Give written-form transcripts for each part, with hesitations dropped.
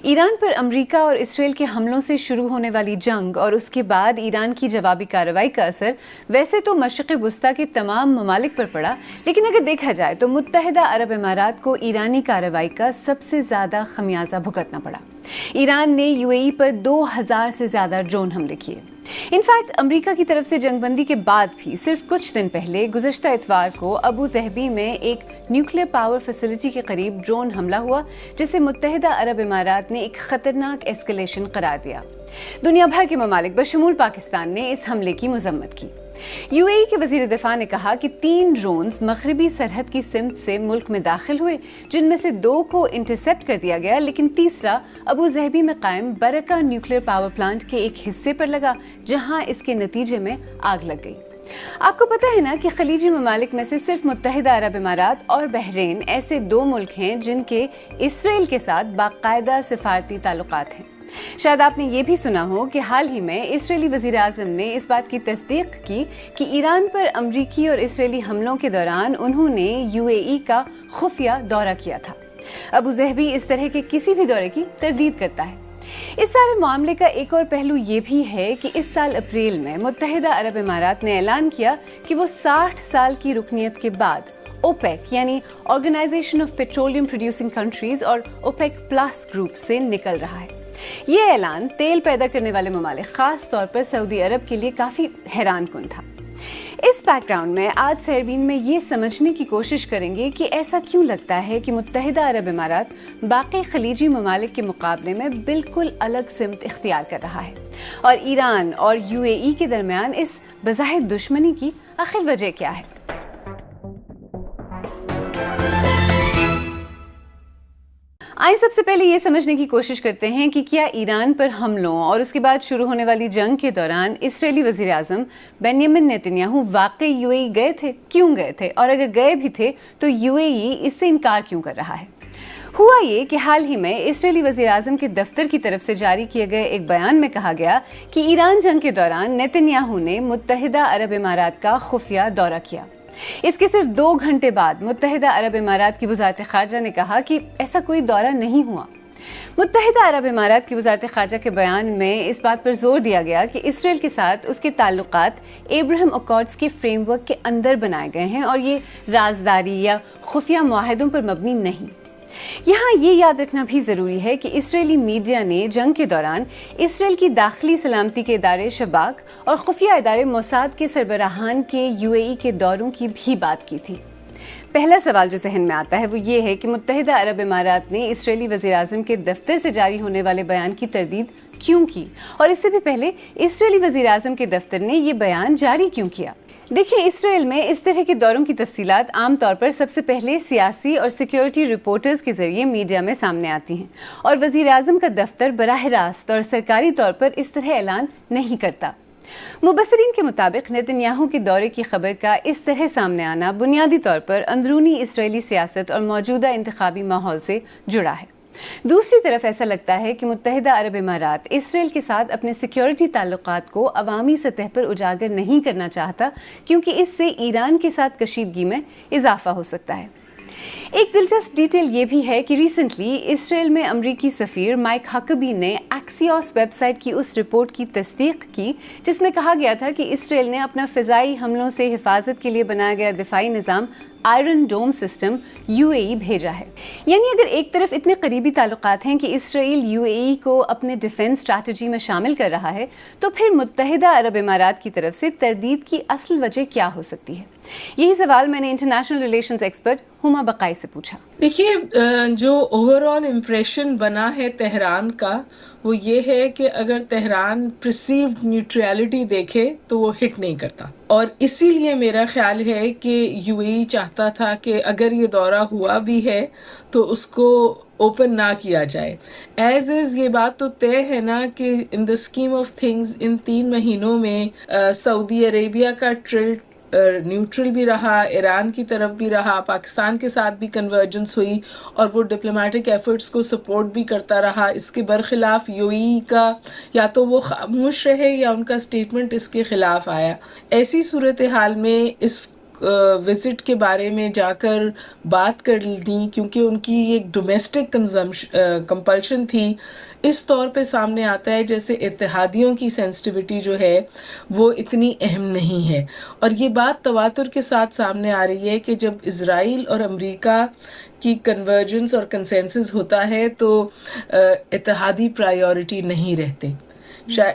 ایران پر امریکہ اور اسرائیل کے حملوں سے شروع ہونے والی جنگ اور اس کے بعد ایران کی جوابی کارروائی کا اثر ویسے تو مشرق وسطیٰ کے تمام ممالک پر پڑا، لیکن اگر دیکھا جائے تو متحدہ عرب امارات کو ایرانی کارروائی کا سب سے زیادہ خمیازہ بھگتنا پڑا۔ ایران نے UAE پر 2000 سے زیادہ ڈرون حملے کیے۔ انفیکٹ امریکہ کی طرف سے جنگ بندی کے بعد بھی صرف کچھ دن پہلے گزشتہ اتوار کو ابو ظہبی میں ایک نیوکلیئر پاور فیسلٹی کے قریب ڈرون حملہ ہوا، جسے متحدہ عرب امارات نے ایک خطرناک ایسکلیشن قرار دیا۔ دنیا بھر کے ممالک بشمول پاکستان نے اس حملے کی مذمت کی۔ UAE کے وزیر دفاع نے کہا کہ 3 ڈرونز مغربی سرحد کی سمت سے ملک میں داخل ہوئے، جن میں سے 2 کو انٹرسیپٹ کر دیا گیا، لیکن تیسرا ابو ظہبی میں قائم برکہ نیوکلیئر پاور پلانٹ کے ایک حصے پر لگا، جہاں اس کے نتیجے میں آگ لگ گئی۔ آپ کو پتہ ہے نا کہ خلیجی ممالک میں سے صرف متحدہ عرب امارات اور بحرین ایسے 2 ملک ہیں جن کے اسرائیل کے ساتھ باقاعدہ سفارتی تعلقات ہیں۔ شاید آپ نے یہ بھی سنا ہو کہ حال ہی میں اسرائیلی وزیر اعظم نے اس بات کی تصدیق کی کہ ایران پر امریکی اور اسرائیلی حملوں کے دوران انہوں نے UAE کا خفیہ دورہ کیا تھا۔ ابو ظہبی اس طرح کے کسی بھی دورے کی تردید کرتا ہے۔ اس سارے معاملے کا ایک اور پہلو یہ بھی ہے کہ اس سال اپریل میں متحدہ عرب امارات نے اعلان کیا کہ وہ 60 سال کی رکنیت کے بعد اوپیک یعنی organisation of petroleum producing countries اور اوپیک پلس گروپ سے نکل رہا ہے۔ یہ اعلان تیل پیدا کرنے والے ممالک خاص طور پر سعودی عرب کے لیے کافی حیران کن تھا۔ اس بیک گراؤنڈ میں آج سیربین میں یہ سمجھنے کی کوشش کریں گے کہ ایسا کیوں لگتا ہے کہ متحدہ عرب امارات باقی خلیجی ممالک کے مقابلے میں بالکل الگ سمت اختیار کر رہا ہے، اور ایران اور UAE کے درمیان اس بظاہر دشمنی کی آخر وجہ کیا ہے۔ آئیں سب سے پہلے یہ سمجھنے کی کوشش کرتے ہیں کہ کیا ایران پر حملوں اور اس کے بعد شروع ہونے والی جنگ کے دوران اسرائیلی وزیر اعظم بنیامن نیتنیاہو واقعی UAE گئے تھے؟ کیوں گئے تھے؟ اور اگر گئے بھی تھے تو UAE اس سے انکار کیوں کر رہا ہے؟ ہوا یہ کہ حال ہی میں اسرائیلی وزیر اعظم کے دفتر کی طرف سے جاری کیے گئے ایک بیان میں کہا گیا کہ ایران جنگ کے دوران نیتنیاہو نے متحدہ عرب امارات کا خفیہ دورہ کیا۔ اس کے صرف 2 گھنٹے بعد متحدہ عرب امارات کی وزارت خارجہ نے کہا کہ ایسا کوئی دورہ نہیں ہوا۔ متحدہ عرب امارات کی وزارت خارجہ کے بیان میں اس بات پر زور دیا گیا کہ اسرائیل کے ساتھ اس کے تعلقات ایبراہم اکارڈز کے فریم ورک کے اندر بنائے گئے ہیں اور یہ رازداری یا خفیہ معاہدوں پر مبنی نہیں۔ یہاں یہ یاد رکھنا بھی ضروری ہے کہ اسرائیلی میڈیا نے جنگ کے دوران اسرائیل کی داخلی سلامتی کے ادارے شباک اور خفیہ ادارے موساد کے سربراہان کے UAE کے دوروں کی بھی بات کی تھی۔ پہلا سوال جو ذہن میں آتا ہے وہ یہ ہے کہ متحدہ عرب امارات نے اسرائیلی وزیر اعظم کے دفتر سے جاری ہونے والے بیان کی تردید کیوں کی، اور اس سے بھی پہلے اسرائیلی وزیر اعظم کے دفتر نے یہ بیان جاری کیوں کیا؟ دیکھیں، اسرائیل میں اس طرح کے دوروں کی تفصیلات عام طور پر سب سے پہلے سیاسی اور سیکیورٹی رپورٹرز کے ذریعے میڈیا میں سامنے آتی ہیں، اور وزیر اعظم کا دفتر براہ راست اور سرکاری طور پر اس طرح اعلان نہیں کرتا۔ مبصرین کے مطابق نیتنیاہو کے دورے کی خبر کا اس طرح سامنے آنا بنیادی طور پر اندرونی اسرائیلی سیاست اور موجودہ انتخابی ماحول سے جڑا ہے۔ دوسری طرف ایسا لگتا ہے کہ متحدہ عرب امارات اسرائیل کے ساتھ اپنے سیکیورٹی تعلقات کو عوامی سطح پر اجاگر نہیں کرنا چاہتا، کیونکہ اس سے ایران کے ساتھ کشیدگی میں اضافہ ہو سکتا ہے۔ ایک دلچسپ ڈیٹیل یہ بھی ہے کہ ریسنٹلی اسرائیل میں امریکی سفیر مائک ہکبی نے ایکسیوس ویب سائٹ کی اس رپورٹ کی تصدیق کی جس میں کہا گیا تھا کہ اسرائیل نے اپنا فضائی حملوں سے حفاظت کے لیے بنایا گیا دفاعی نظام آئرن ڈوم سسٹم UAE بھیجا ہے۔ یعنی اگر ایک طرف اتنے قریبی تعلقات ہیں کہ اسرائیل UAE کو اپنے ڈیفنس اسٹریٹجی میں شامل کر رہا ہے، تو پھر متحدہ عرب امارات کی طرف سے تردید کی اصل وجہ کیا ہو سکتی ہے؟ یہی سوال میں نے انٹرنیشنل ریلیشنز ایکسپرٹ ہما بقائی سے پوچھا۔ دیکھیے، جو اوور آل امپریشن بنا ہے تہران کا وہ یہ ہے کہ اگر تہران پرسیوڈ نیوٹریلٹی دیکھے تو وہ ہٹ نہیں کرتا، اور اسی لیے میرا خیال ہے کہ UAE چاہتا تھا کہ اگر یہ دورہ ہوا بھی ہے تو اس کو اوپن نہ کیا جائے۔ ایز از یہ بات تو طے ہے نا کہ in the scheme of things ان 3 مہینوں میں سعودی عربیہ کا ٹلٹ نیوٹرل بھی رہا، ایران کی طرف بھی رہا، پاکستان کے ساتھ بھی کنورجنس ہوئی اور وہ ڈپلومیٹک ایفرٹس کو سپورٹ بھی کرتا رہا۔ اس کے برخلاف UAE کا یا تو وہ خاموش رہے یا ان کا سٹیٹمنٹ اس کے خلاف آیا۔ ایسی صورتحال میں اس وزٹ کے بارے میں جا کر بات کر لی، کیونکہ ان کی ایک ڈومیسٹک کمپلشن تھی، اس طور پہ سامنے آتا ہے جیسے اتحادیوں کی سینسٹیوٹی جو ہے وہ اتنی اہم نہیں ہے. اور یہ بات تواتر کے ساتھ سامنے آ رہی ہے کہ جب اسرائیل اور امریکہ کی کنورجنس اور کنسنسس ہوتا ہے تو اتحادی پرائیورٹی نہیں رہتے،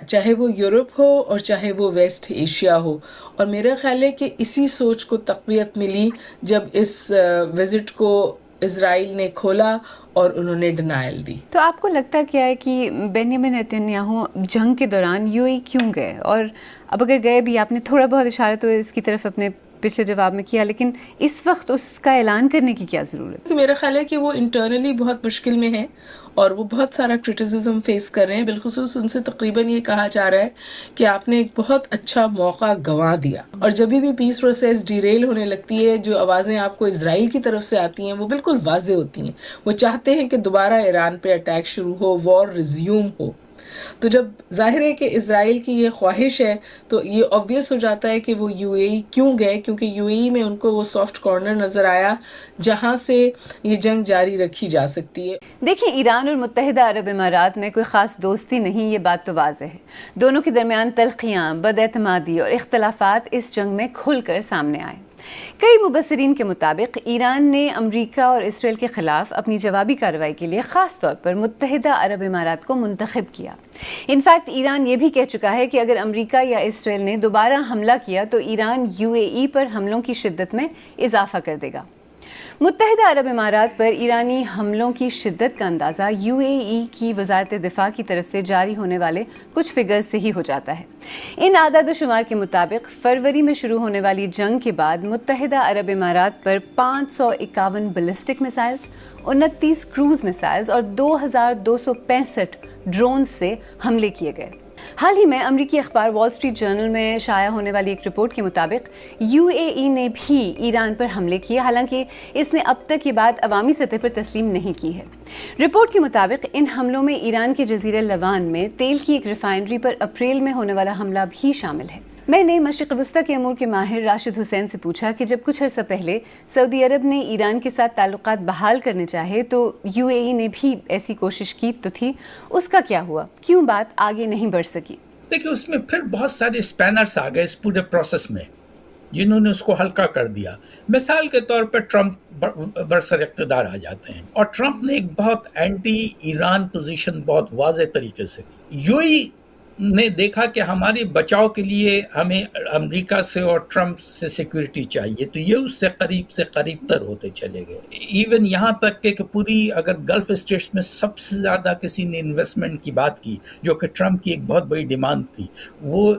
چاہے وہ یورپ ہو اور چاہے وہ ویسٹ ایشیا ہو. اور میرا خیال ہے کہ اسی سوچ کو تقویت ملی جب اس وزٹ کو اسرائیل نے کھولا اور انہوں نے ڈینائل دی. تو آپ کو لگتا کیا ہے کہ بنیامن نیتنیاہو جنگ کے دوران یو اے ای کیوں گئے؟ اور اب اگر گئے بھی، آپ نے تھوڑا بہت اشارہ تو اس کی طرف اپنے پچھلے جواب میں کیا، لیکن اس وقت اس کا اعلان کرنے کی کیا ضرورت؟ میرا خیال ہے کہ وہ انٹرنلی بہت مشکل میں ہیں اور وہ بہت سارا کرٹیسزم فیس کر رہے ہیں. بالخصوص ان سے تقریباً یہ کہا جا رہا ہے کہ آپ نے ایک بہت اچھا موقع گنوا دیا. اور جب بھی پیس پروسیس ڈیریل ہونے لگتی ہے، جو آوازیں آپ کو اسرائیل کی طرف سے آتی ہیں وہ بالکل واضح ہوتی ہیں. وہ چاہتے ہیں کہ دوبارہ ایران پہ اٹیک شروع ہو، وار ریزیوم ہو. تو جب ظاہر ہے کہ اسرائیل کی یہ خواہش ہے تو یہ obvious ہو جاتا ہے کہ وہ یو اے ای کیوں گئے، کیونکہ یو اے ای میں ان کو وہ سافٹ کارنر نظر آیا جہاں سے یہ جنگ جاری رکھی جا سکتی ہے. دیکھیں، ایران اور متحدہ عرب امارات میں کوئی خاص دوستی نہیں، یہ بات تو واضح ہے. دونوں کے درمیان تلخیاں، بد اعتمادی اور اختلافات اس جنگ میں کھل کر سامنے آئے. کئی مبصرین کے مطابق ایران نے امریکہ اور اسرائیل کے خلاف اپنی جوابی کارروائی کے لیے خاص طور پر متحدہ عرب امارات کو منتخب کیا. انفیکٹ ایران یہ بھی کہہ چکا ہے کہ اگر امریکہ یا اسرائیل نے دوبارہ حملہ کیا تو ایران یو اے ای پر حملوں کی شدت میں اضافہ کر دے گا. متحدہ عرب امارات پر ایرانی حملوں کی شدت کا اندازہ یو اے ای کی وزارت دفاع کی طرف سے جاری ہونے والے کچھ فگرز سے ہی ہو جاتا ہے. ان اعداد و شمار کے مطابق فروری میں شروع ہونے والی جنگ کے بعد متحدہ عرب امارات پر 551 بیلسٹک میسائلز، 29 کروز میسائلز اور 2265 ڈرون سے حملے کیے گئے. حال ہی میں امریکی اخبار وال اسٹریٹ جرنل میں شائع ہونے والی ایک رپورٹ کے مطابق یو اے ای نے بھی ایران پر حملے کیے، حالانکہ اس نے اب تک یہ بات عوامی سطح پر تسلیم نہیں کی ہے. رپورٹ کے مطابق ان حملوں میں ایران کے جزیرہ لوان میں تیل کی ایک ریفائنری پر اپریل میں ہونے والا حملہ بھی شامل ہے. میں نے مشرق وسطی کے امور کے ماہر راشد حسین سے پوچھا کہ جب کچھ عرصہ پہلے سعودی عرب نے ایران کے ساتھ تعلقات بحال کرنے چاہے تو یو اے ای نے بھی ایسی کوشش کی تو تھی، اس کا کیا ہوا؟ کیوں بات آگے نہیں بڑھ سکی؟ دیکھیں، اس میں پھر بہت سارے اسپینرز آ گئے اس پورے پروسیس میں جنہوں نے اس کو ہلکا کر دیا. مثال کے طور پر ٹرمپ برسر اقتدار آ جاتے ہیں اور ٹرمپ نے ایک بہت اینٹی ایران پوزیشن بہت واضح طریقے سے یو اے نے دیکھا کہ ہمارے بچاؤ کے لیے ہمیں امریکہ سے اور ٹرمپ سے سیکورٹی چاہیے، تو یہ اس سے قریب تر ہوتے چلے گئے. ایون یہاں تک کہ پوری اگر گلف اسٹیٹس میں سب سے زیادہ کسی نے انویسٹمنٹ کی بات کی جو کہ ٹرمپ کی ایک بہت بڑی ڈیمانڈ تھی، وہ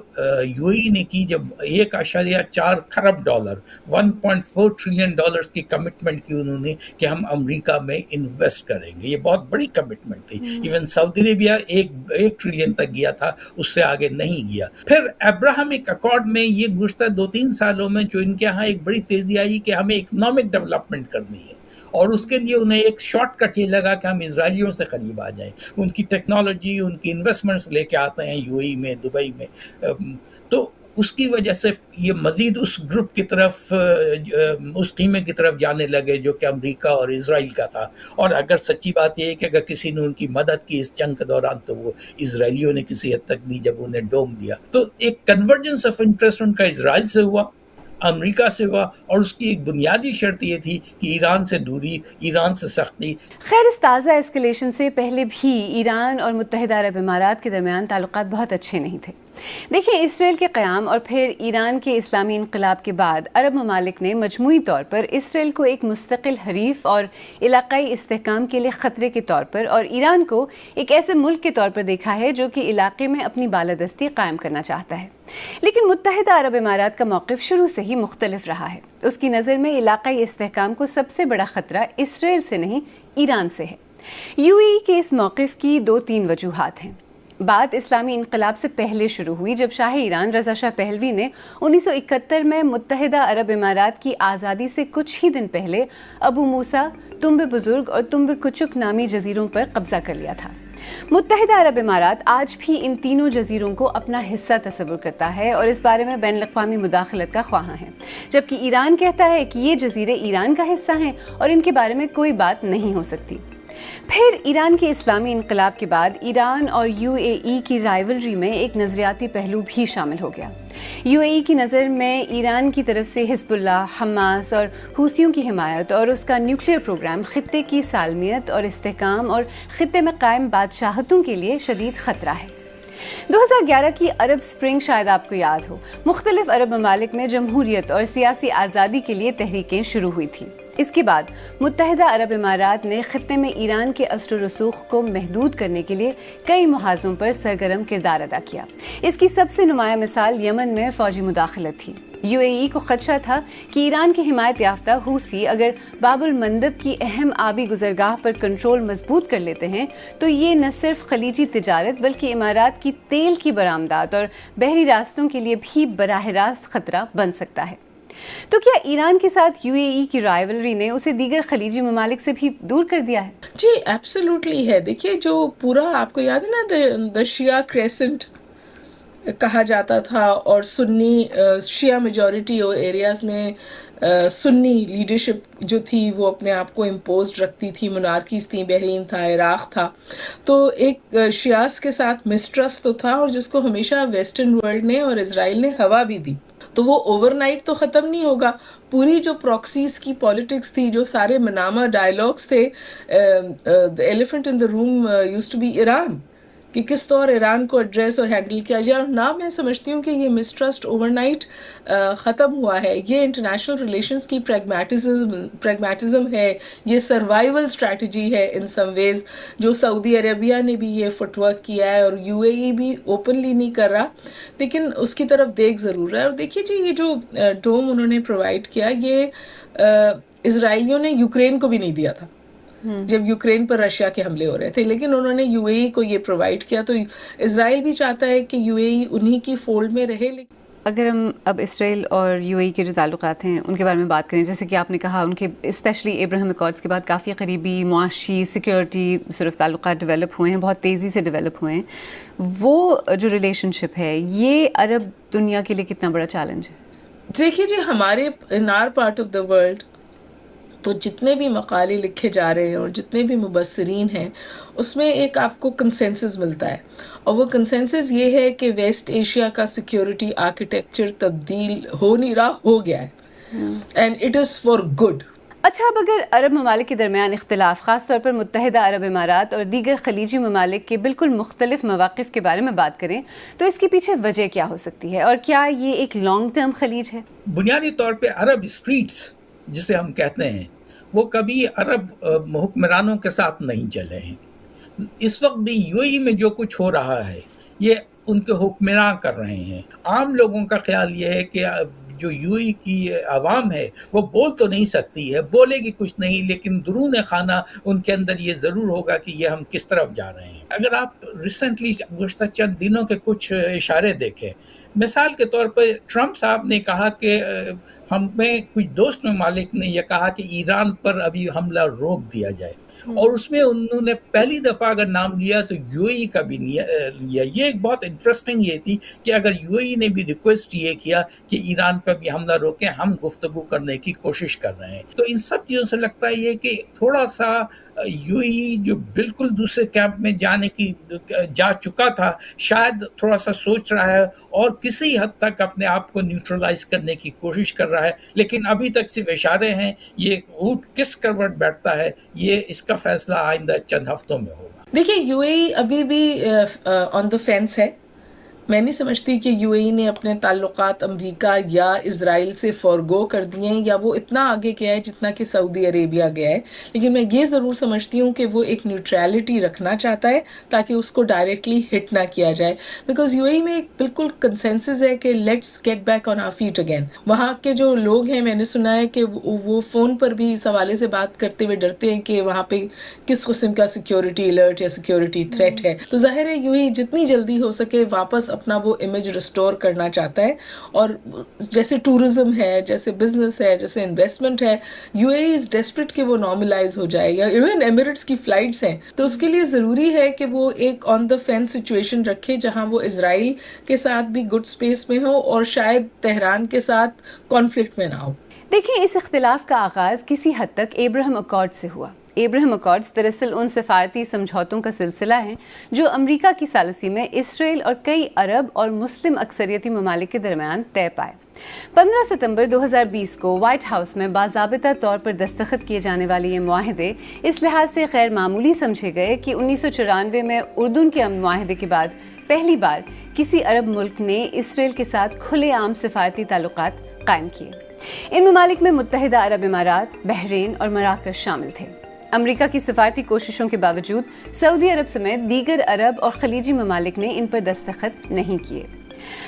یو اے ای نے کی جب 1.4 کھرب ڈالر 1.4 ٹریلین ڈالرز کی کمٹمنٹ کی انہوں نے کہ ہم امریکہ میں انویسٹ کریں گے. یہ بہت بڑی کمٹمنٹ تھی. ایون سعودی عربیہ 1 ٹریلین تک گیا تھا، اس سے آگے نہیں گیا. پھر ابراہمک اکارڈ میں یہ گزشتہ 2-3 سالوں میں جو ان کے ہاں ایک بڑی تیزی آئی کہ ہمیں اکنامک ڈیولپمنٹ کرنی ہے اور اس کے لیے انہیں ایک شارٹ کٹ یہ لگا کہ ہم اسرائیلیوں سے قریب آ جائیں. ان کی ٹیکنالوجی، ان کی انویسٹمنٹس لے کے آتے ہیں یو اے ای میں، دبئی میں. تو اس کی وجہ سے یہ مزید اس گروپ کی طرف، اس خیمے کی طرف جانے لگے جو کہ امریکہ اور اسرائیل کا تھا. اور اگر سچی بات یہ ہے کہ اگر کسی نے ان کی مدد کی اس جنگ کے دوران تو وہ اسرائیلیوں نے کسی حد تک دی جب انہیں ڈوم دیا. تو ایک کنورجنس آف انٹرسٹ ان کا اسرائیل سے ہوا، امریکہ سے ہوا، اور اس کی ایک بنیادی شرط یہ تھی کہ ایران سے دوری، ایران سے سختی. خیر، اس تازہ اسکلیشن سے پہلے بھی ایران اور متحدہ عرب امارات کے درمیان تعلقات بہت اچھے نہیں تھے. دیکھیں، اسرائیل کے قیام اور پھر ایران کے اسلامی انقلاب کے بعد عرب ممالک نے مجموعی طور پر اسرائیل کو ایک مستقل حریف اور علاقائی استحکام کے لیے خطرے کے طور پر اور ایران کو ایک ایسے ملک کے طور پر دیکھا ہے جو کہ علاقے میں اپنی بالادستی قائم کرنا چاہتا ہے. لیکن متحدہ عرب امارات کا موقف شروع سے ہی مختلف رہا ہے. اس کی نظر میں علاقائی استحکام کو سب سے بڑا خطرہ اسرائیل سے نہیں، ایران سے ہے. یو اے ای کے اس موقف کی 2-3 وجوہات ہیں. بات اسلامی انقلاب سے پہلے شروع ہوئی جب شاہ ایران رضا شاہ پہلوی نے 1971 میں متحدہ عرب امارات کی آزادی سے کچھ ہی دن پہلے ابو موسیٰ، تنب بزرگ اور تنب کچک نامی جزیروں پر قبضہ کر لیا تھا. متحدہ عرب امارات آج بھی ان تینوں جزیروں کو اپنا حصہ تصور کرتا ہے اور اس بارے میں بین الاقوامی مداخلت کا خواہاں ہے، جبکہ ایران کہتا ہے کہ یہ جزیرے ایران کا حصہ ہیں اور ان کے بارے میں کوئی بات نہیں ہو سکتی۔ پھر ایران کے اسلامی انقلاب کے بعد ایران اور یو اے ای کی رائیولری میں ایک نظریاتی پہلو بھی شامل ہو گیا۔ یو اے ای کی نظر میں ایران کی طرف سے حزب اللہ، حماس اور حوثیوں کی حمایت اور اس کا نیوکلیئر پروگرام خطے کی سالمیت اور استحکام اور خطے میں قائم بادشاہتوں کے لیے شدید خطرہ ہے۔ 2011 کی عرب سپرنگ شاید آپ کو یاد ہو، مختلف عرب ممالک میں جمہوریت اور سیاسی آزادی کے لیے تحریکیں شروع ہوئی تھیں۔ اس کے بعد متحدہ عرب امارات نے خطے میں ایران کے اثر و رسوخ کو محدود کرنے کے لیے کئی محاذوں پر سرگرم کردار ادا کیا۔ اس کی سب سے نمایاں مثال یمن میں فوجی مداخلت تھی۔ یو اے ای کو خدشہ تھا کہ ایران کی حمایت یافتہ حوثی اگر باب المندب کی اہم آبی گزرگاہ پر کنٹرول مضبوط کر لیتے ہیں تو یہ نہ صرف خلیجی تجارت بلکہ امارات کی تیل کی برآمدات اور بحری راستوں کے لیے بھی براہ راست خطرہ بن سکتا ہے۔ تو کیا ایران کے ساتھ یو اے ای کی رائیولری نے اسے دیگر خلیجی ممالک سے بھی دور کر دیا ہے؟ جی ایبسولوٹلی ہے۔ دیکھیے جو پورا آپ کو یاد ہے نا دا شیعہ کریسنٹ کہا جاتا تھا، اور سنی شیعہ میجورٹی ایریاز میں سنی لیڈرشپ جو تھی وہ اپنے آپ کو امپوزڈ رکھتی تھی، منارکیز تھیں، بحرین تھا، عراق تھا، تو ایک شیعاز کے ساتھ مسٹرسٹ تو تھا، اور جس کو ہمیشہ ویسٹرن ورلڈ نے اور اسرائیل نے ہوا بھی دی، تو وہ اوور نائٹ تو ختم نہیں ہوگا۔ پوری جو پراکسیز کی پالیٹکس تھی، جو سارے منامہ ڈائلاگس تھے، elephant in the room used to be Iran, کہ کس طور ایران کو ایڈریس اور ہینڈل کیا جائے، اور نہ میں سمجھتی ہوں کہ یہ مسٹرسٹ اوور نائٹ ختم ہوا ہے۔ یہ انٹرنیشنل ریلیشنز کی پریگمیٹزم ہے، یہ سروائیول اسٹریٹجی ہے ان سم ویز، جو سعودی عربیہ نے بھی یہ فٹ ورک کیا ہے، اور یو اے ای بھی اوپنلی نہیں کر رہا، لیکن اس کی طرف دیکھ ضرور رہا ہے۔ اور دیکھیے جی یہ جو ڈوم انہوں نے پرووائڈ کیا، یہ اسرائیلیوں نے یوکرین کو بھی نہیں دیا تھا جب یوکرین پر رشیا کے حملے ہو رہے تھے، لیکن انہوں نے یو اے ای کو یہ پرووائڈ کیا، تو اسرائیل بھی چاہتا ہے کہ یو اے ای انہی کی فولڈ میں رہے۔ اگر ہم اب اسرائیل اور یو اے ای کے جو تعلقات ہیں ان کے بارے میں بات کریں، جیسے کہ آپ نے کہا ان کے اسپیشلی ابراہیم اکارڈز کے بعد کافی قریبی معاشی سیکیورٹی صرف تعلقات ڈیولپ ہوئے ہیں، بہت تیزی سے ڈیولپ ہوئے ہیں، وہ جو ریلیشن شپ ہے یہ عرب دنیا کے لیے کتنا بڑا چیلنج ہے؟ دیکھیے جی ہمارے in our part of the world تو جتنے بھی مقالے لکھے جا رہے ہیں اور جتنے بھی مبصرین ہیں، اس میں ایک آپ کو کنسنسس ملتا ہے، اور وہ کنسنسس یہ ہے کہ ویسٹ ایشیا کا سیکیورٹی آرکیٹیکچر تبدیل ہو نہیں رہا، ہو گیا ہے، and it is for good. اچھا، اب اگر عرب ممالک کے درمیان اختلاف، خاص طور پر متحدہ عرب امارات اور دیگر خلیجی ممالک کے بالکل مختلف مواقف کے بارے میں بات کریں تو اس کے پیچھے وجہ کیا ہو سکتی ہے، اور کیا یہ ایک لانگ ٹرم خلیج ہے؟ بنیادی طور پہ عرب اسٹریٹس جسے ہم کہتے ہیں وہ کبھی عرب حکمرانوں کے ساتھ نہیں چلے ہیں۔ اس وقت بھی یو اے ای میں جو کچھ ہو رہا ہے یہ ان کے حکمراں کر رہے ہیں۔ عام لوگوں کا خیال یہ ہے کہ جو یو اے ای کی عوام ہے وہ بول تو نہیں سکتی ہے، بولے گی کچھ نہیں، لیکن درون خانہ ان کے اندر یہ ضرور ہوگا کہ یہ ہم کس طرف جا رہے ہیں۔ اگر آپ ریسنٹلی گزشتہ چند دنوں کے کچھ اشارے دیکھیں، مثال کے طور پر ٹرمپ صاحب نے کہا کہ ہمیں کچھ دوست ممالک نے یہ کہا کہ ایران پر ابھی حملہ روک دیا جائے، اور اس میں انہوں نے پہلی دفعہ اگر نام لیا تو یو اے ای کا بھی لیا۔ یہ ایک بہت انٹرسٹنگ یہ تھی کہ اگر یو اے ای نے بھی ریکویسٹ یہ کیا کہ ایران پر بھی حملہ روکیں، ہم گفتگو کرنے کی کوشش کر رہے ہیں، تو ان سب چیزوں سے لگتا ہے یہ کہ تھوڑا سا یو اے ای جو بالکل دوسرے کیمپ میں جانے کی جا چکا تھا، شاید تھوڑا سا سوچ رہا ہے اور کسی حد تک اپنے آپ کو نیوٹرلائز کرنے کی کوشش کر رہا ہے، لیکن ابھی تک صرف اشارے ہیں۔ یہ اونٹ کس کروٹ بیٹھتا ہے یہ اس کا فیصلہ آئندہ چند ہفتوں میں ہوگا۔ دیکھیے یو اے ای ابھی بھی آن دا فینس ہے۔ میں نہیں سمجھتی کہ یو اے ای نے اپنے تعلقات امریکہ یا اسرائیل سے فورگو کر دیے ہیں، یا وہ اتنا آگے گیا ہے جتنا کہ سعودی عربیہ گیا ہے، لیکن میں یہ ضرور سمجھتی ہوں کہ وہ ایک نیوٹریلٹی رکھنا چاہتا ہے تاکہ اس کو ڈائریکٹلی ہٹ نہ کیا جائے، بیکاز یو اے ای میں ایک بالکل کنسنسس ہے کہ let's get back on our feet again. وہاں کے جو لوگ ہیں، میں نے سنا ہے کہ وہ فون پر بھی اس حوالے سے بات کرتے ہوئے ڈرتے ہیں کہ وہاں پہ کس قسم کا سیکیورٹی الرٹ یا سیکیورٹی تھریٹ ہے، تو ظاہر ہے یو اے ای جتنی جلدی ہو سکے واپس اپنا وہ امیج ریسٹور کرنا چاہتا ہے. اور جیسے ٹورزم ہے, جیسے بزنس ہے, جیسے انویسٹمنٹ ہے, یو اے از ڈیسپریٹ کہ وہ نارملائز ہو جائے, یا ایون ایمریٹس کی فلائٹس ہیں, تو اس کے لیے ضروری ہے کہ وہ ایک آن دا فینس سچویشن رکھے جہاں وہ اسرائیل کے ساتھ بھی گڈ اسپیس میں ہو اور شاید تہران کے ساتھ کانفلکٹ میں نہ ہو. دیکھیں, اس اختلاف کا آغاز کسی حد تک ایبراہم اکارڈ سے ہوا. ایبراہم اکارڈز دراصل ان سفارتی سمجھوتوں کا سلسلہ ہیں جو امریکہ کی ثالثی میں اسرائیل اور کئی عرب اور مسلم اکثریتی ممالک کے درمیان طے پائے. 15 ستمبر 2020 کو وائٹ ہاؤس میں باضابطہ طور پر دستخط کیے جانے والے یہ معاہدے اس لحاظ سے غیر معمولی سمجھے گئے کہ 1994 میں اردن کے امن معاہدے کے بعد پہلی بار کسی عرب ملک نے اسرائیل کے ساتھ کھلے عام سفارتی تعلقات قائم کیے. ان ممالک میں متحدہ عرب امارات، بحرین اور مراکش شامل تھے. امریکہ کی سفارتی کوششوں کے باوجود سعودی عرب سمیت دیگر عرب اور خلیجی ممالک نے ان پر دستخط نہیں کیے.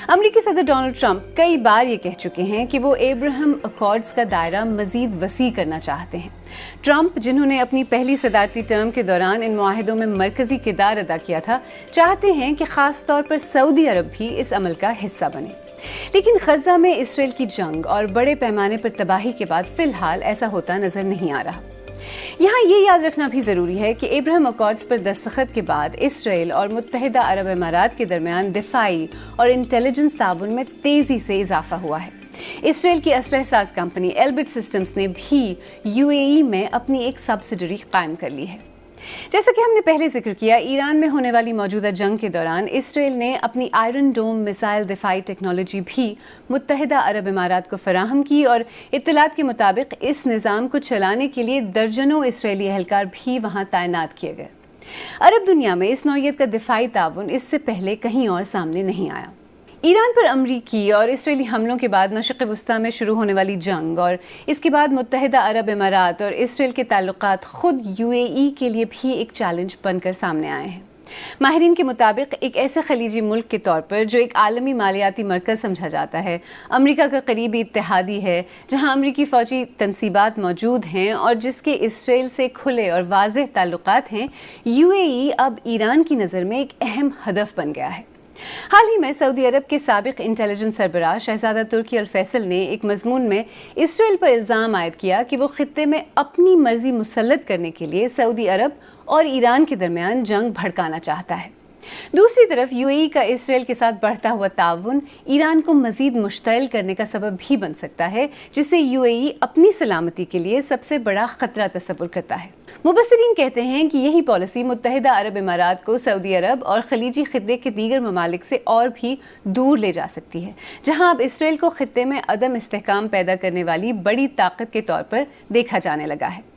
امریکی صدر ڈونلڈ ٹرمپ کئی بار یہ کہہ چکے ہیں کہ وہ ایبراہم اکارڈز کا دائرہ مزید وسیع کرنا چاہتے ہیں. ٹرمپ، جنہوں نے اپنی پہلی صدارتی ٹرم کے دوران ان معاہدوں میں مرکزی کردار ادا کیا تھا، چاہتے ہیں کہ خاص طور پر سعودی عرب بھی اس عمل کا حصہ بنے. لیکن غزہ میں اسرائیل کی جنگ اور بڑے پیمانے پر تباہی کے بعد فی الحال ایسا ہوتا نظر نہیں آ رہا. یہاں یہ یاد رکھنا بھی ضروری ہے کہ ایبراہم اکارڈز پر دستخط کے بعد اسرائیل اور متحدہ عرب امارات کے درمیان دفاعی اور انٹیلیجنس تعاون میں تیزی سے اضافہ ہوا ہے. اسرائیل کی اسلحہ ساز کمپنی ایلبٹ سسٹمز نے بھی یو اے ای میں اپنی ایک سبسڈری قائم کر لی ہے. جیسا کہ ہم نے پہلے ذکر کیا، ایران میں ہونے والی موجودہ جنگ کے دوران اسرائیل نے اپنی آئرن ڈوم میزائل دفاعی ٹیکنالوجی بھی متحدہ عرب امارات کو فراہم کی، اور اطلاعات کے مطابق اس نظام کو چلانے کے لیے درجنوں اسرائیلی اہلکار بھی وہاں تعینات کیے گئے. عرب دنیا میں اس نوعیت کا دفاعی تعاون اس سے پہلے کہیں اور سامنے نہیں آیا. ایران پر امریکی اور اسرائیلی حملوں کے بعد مشرق وسطیٰ میں شروع ہونے والی جنگ اور اس کے بعد متحدہ عرب امارات اور اسرائیل کے تعلقات خود یو اے ای کے لیے بھی ایک چیلنج بن کر سامنے آئے ہیں. ماہرین کے مطابق ایک ایسے خلیجی ملک کے طور پر جو ایک عالمی مالیاتی مرکز سمجھا جاتا ہے، امریکہ کا قریبی اتحادی ہے، جہاں امریکی فوجی تنصیبات موجود ہیں اور جس کے اسرائیل سے کھلے اور واضح تعلقات ہیں، یو اے ای اب ایران کی نظر میں ایک اہم ہدف بن گیا ہے. حال ہی میں سعودی عرب کے سابق انٹیلیجنس سربراہ شہزادہ ترکی الفیصل نے ایک مضمون میں اسرائیل پر الزام عائد کیا کہ وہ خطے میں اپنی مرضی مسلط کرنے کے لیے سعودی عرب اور ایران کے درمیان جنگ بھڑکانا چاہتا ہے. دوسری طرف یو اے ای کا اسرائیل کے ساتھ بڑھتا ہوا تعاون ایران کو مزید مشتعل کرنے کا سبب بھی بن سکتا ہے، جسے یو اے ای اپنی سلامتی کے لیے سب سے بڑا خطرہ تصور کرتا ہے. مبصرین کہتے ہیں کہ یہی پالیسی متحدہ عرب امارات کو سعودی عرب اور خلیجی خطے کے دیگر ممالک سے اور بھی دور لے جا سکتی ہے، جہاں اب اسرائیل کو خطے میں عدم استحکام پیدا کرنے والی بڑی طاقت کے طور پر دیکھا جانے لگا ہے.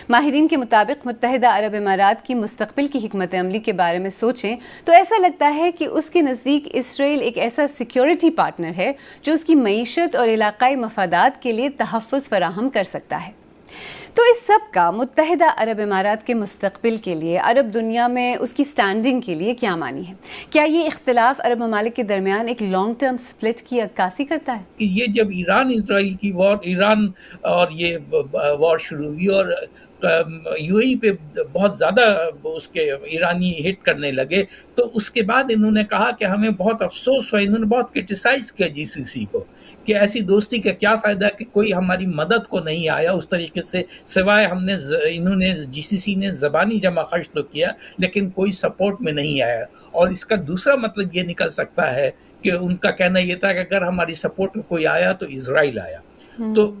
ماہرین کے مطابق متحدہ عرب امارات کی مستقبل کی حکمت عملی کے بارے میں سوچیں تو ایسا لگتا ہے کہ اس کے نزدیک اسرائیل ایک ایسا سیکیورٹی پارٹنر ہے جو اس کی معیشت اور علاقائی مفادات کے لیے تحفظ فراہم کر سکتا ہے. تو اس سب کا متحدہ عرب امارات کے مستقبل کے لیے، عرب دنیا میں اس کی سٹینڈنگ کے لیے کیا معنی ہے؟ کیا یہ اختلاف عرب ممالک کے درمیان ایک لانگ ٹرم سپلٹ کی عکاسی کرتا ہے؟ کہ یہ جب ایران اسرائیل کی وار، ایران اور یہ وار شروع ہوئی اور یو اے ای پہ بہت زیادہ اس کے ایرانی ہٹ کرنے لگے، تو اس کے بعد انہوں نے کہا کہ ہمیں بہت افسوس ہوا. انہوں نے بہت کرٹیسائز کیا جی سی سی کو کہ ایسی دوستی کا کیا فائدہ کہ کوئی ہماری مدد کو نہیں آیا اس طریقے سے، سوائے انہوں نے جی سی سی نے زبانی جمع خرچ تو کیا لیکن کوئی سپورٹ میں نہیں آیا. اور اس کا دوسرا مطلب یہ نکل سکتا ہے کہ ان کا کہنا یہ تھا کہ اگر ہماری سپورٹ میں کوئی آیا تو اسرائیل آیا. تو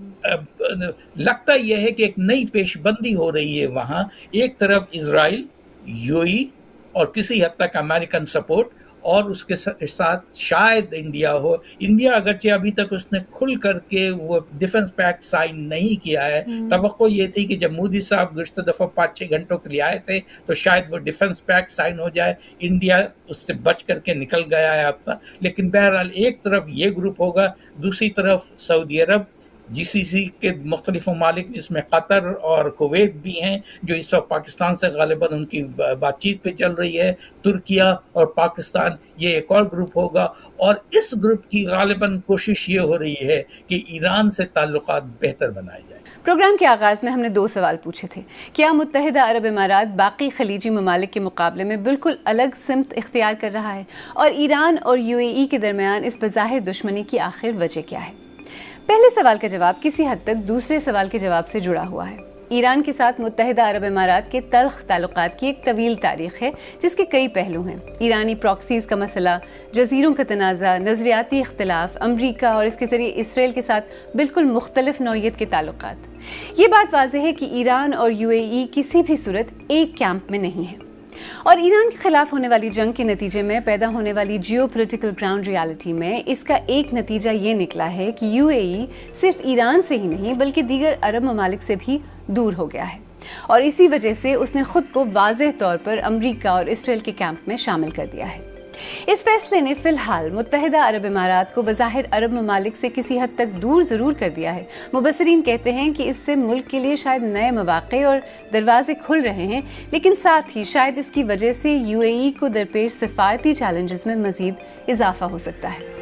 لگتا یہ ہے کہ ایک نئی پیش بندی ہو رہی ہے وہاں، ایک طرف اسرائیل، یو اے ای اور کسی حد تک امریکن سپورٹ، اور اس کے ساتھ شاید انڈیا ہو. انڈیا اگرچہ ابھی تک اس نے کھل کر کے وہ ڈیفنس پیکٹ سائن نہیں کیا ہے. توقع یہ تھی کہ جب مودی صاحب گزشتہ دفعہ 5-6 گھنٹوں کے لیے آئے تھے تو شاید وہ ڈیفنس پیکٹ سائن ہو جائے. انڈیا اس سے بچ کر کے نکل گیا ہے اب تک. لیکن بہرحال ایک طرف یہ گروپ ہوگا، دوسری طرف سعودی عرب، جی سی سی کے مختلف ممالک جس میں قطر اور کویت بھی ہیں جو اس وقت پاکستان سے غالباً ان کی بات چیت پہ چل رہی ہے، ترکیہ اور پاکستان، یہ ایک اور گروپ ہوگا. اور اس گروپ کی غالباً کوشش یہ ہو رہی ہے کہ ایران سے تعلقات بہتر بنائے جائیں. پروگرام کے آغاز میں ہم نے 2 سوال پوچھے تھے. کیا متحدہ عرب امارات باقی خلیجی ممالک کے مقابلے میں بالکل الگ سمت اختیار کر رہا ہے؟ اور ایران اور UAE کے درمیان اس بظاہر دشمنی کی آخر وجہ کیا ہے؟ پہلے سوال کا جواب کسی حد تک دوسرے سوال کے جواب سے جڑا ہوا ہے. ایران کے ساتھ متحدہ عرب امارات کے تلخ تعلقات کی ایک طویل تاریخ ہے جس کے کئی پہلو ہیں. ایرانی پراکسیز کا مسئلہ، جزیروں کا تنازع، نظریاتی اختلاف، امریکہ اور اس کے ذریعے اسرائیل کے ساتھ بالکل مختلف نوعیت کے تعلقات. یہ بات واضح ہے کہ ایران اور UAE کسی بھی صورت ایک کیمپ میں نہیں ہے، اور ایران کے خلاف ہونے والی جنگ کے نتیجے میں پیدا ہونے والی جیو پولیٹیکل گراؤنڈ ریالٹی میں اس کا ایک نتیجہ یہ نکلا ہے کہ UAE صرف ایران سے ہی نہیں بلکہ دیگر عرب ممالک سے بھی دور ہو گیا ہے، اور اسی وجہ سے اس نے خود کو واضح طور پر امریکہ اور اسرائیل کے کیمپ میں شامل کر دیا ہے. اس فیصلے نے فی الحال متحدہ عرب امارات کو بظاہر عرب ممالک سے کسی حد تک دور ضرور کر دیا ہے. مبصرین کہتے ہیں کہ اس سے ملک کے لیے شاید نئے مواقع اور دروازے کھل رہے ہیں، لیکن ساتھ ہی شاید اس کی وجہ سے UAE کو درپیش سفارتی چیلنجز میں مزید اضافہ ہو سکتا ہے.